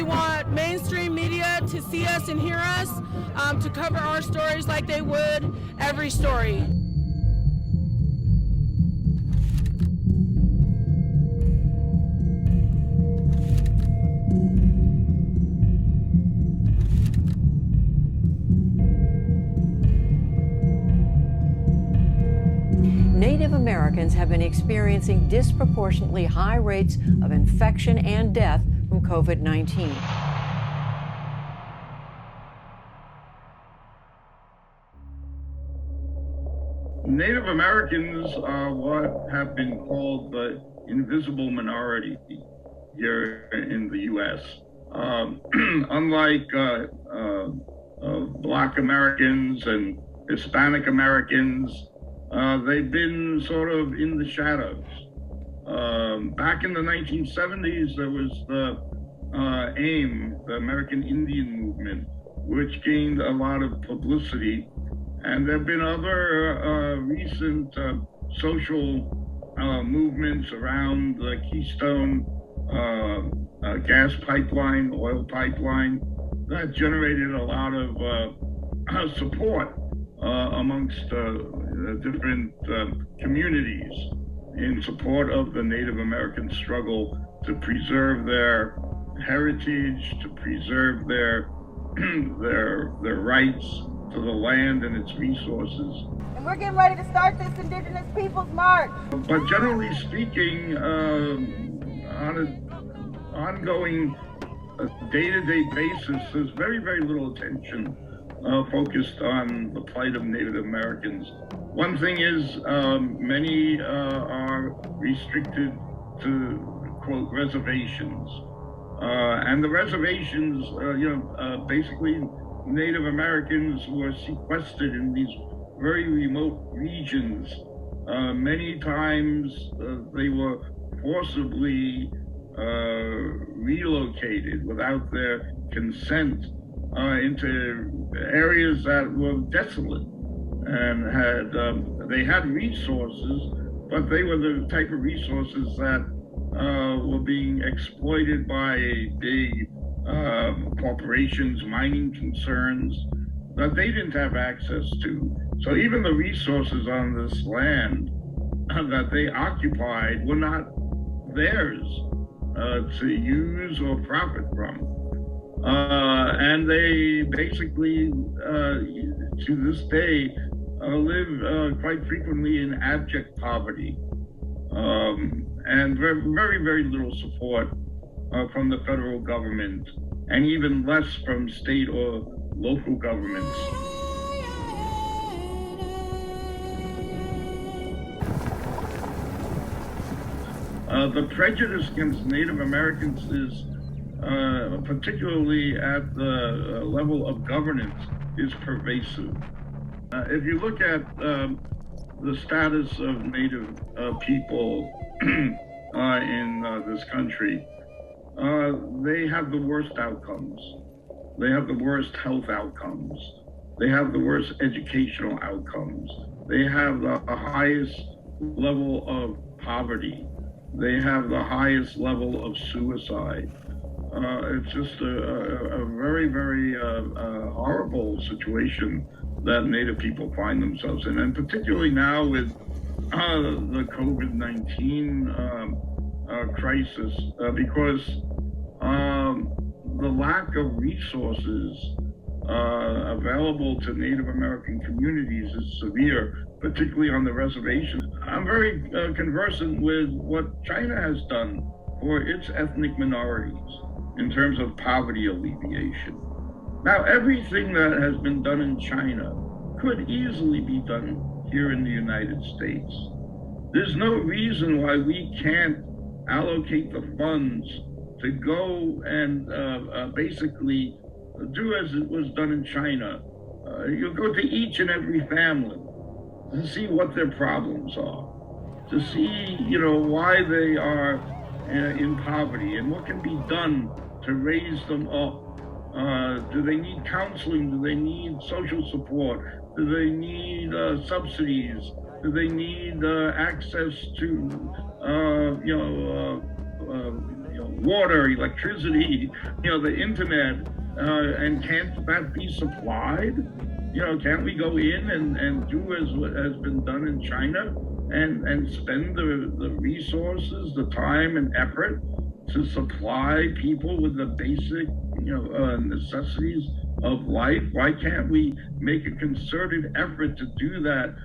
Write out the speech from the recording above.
want mainstream media to see us and hear us, to cover our stories like they would every story. Native Americans have been experiencing disproportionately high rates of infection and death from COVID-19. Native Americans are what have been called the invisible minority here in the U.S. Unlike Black Americans and Hispanic Americans, they've been sort of in the shadows. Back in the 1970s, there was the AIM, the American Indian Movement, which gained a lot of publicity. And there have been other recent social movements around the Keystone gas pipeline, oil pipeline, that generated a lot of support amongst different communities in support of the Native American struggle to preserve their heritage, to preserve their their rights to the land and its resources. And we're getting ready to start this Indigenous Peoples March. But generally speaking, on an ongoing day-to-day basis, there's very, very little attention focused on the plight of Native Americans. One thing is, many are restricted to, quote, reservations. And the reservations, basically Native Americans were sequestered in these very remote regions. Many times they were forcibly relocated without their consent into areas that were desolate and they had resources, but they were the type of resources that were being exploited by big corporations, mining concerns that they didn't have access to. So even the resources on this land that they occupied were not theirs to use or profit from. And they basically, to this day, live quite frequently in abject poverty and very, very, very little support from the federal government, and even less from state or local governments. The prejudice against Native Americans is, particularly at the level of governance, is pervasive. If you look at the status of Native people in this country, they have the worst outcomes. They have the worst health outcomes. They have the worst educational outcomes. They have the highest level of poverty. They have the highest level of suicide. It's just a very, very horrible situation that Native people find themselves in, and particularly now with the COVID-19 crisis, because the lack of resources available to Native American communities is severe, particularly on the reservations. I'm very conversant with what China has done for its ethnic minorities in terms of poverty alleviation. Now, everything that has been done in China could easily be done here in the United States. There's no reason why we can't allocate the funds to go and basically do as it was done in China. You go to each and every family to see what their problems are, to see, why they are in poverty and what can be done to raise them up. Do they need counseling? Do they need social support? Do they need subsidies? Do they need access to, water, electricity, the internet, and can't that be supplied? Can't we go in and do as has been done in China and spend the resources, the time and effort to supply people with the basic, necessities of life? Why can't we make a concerted effort to do that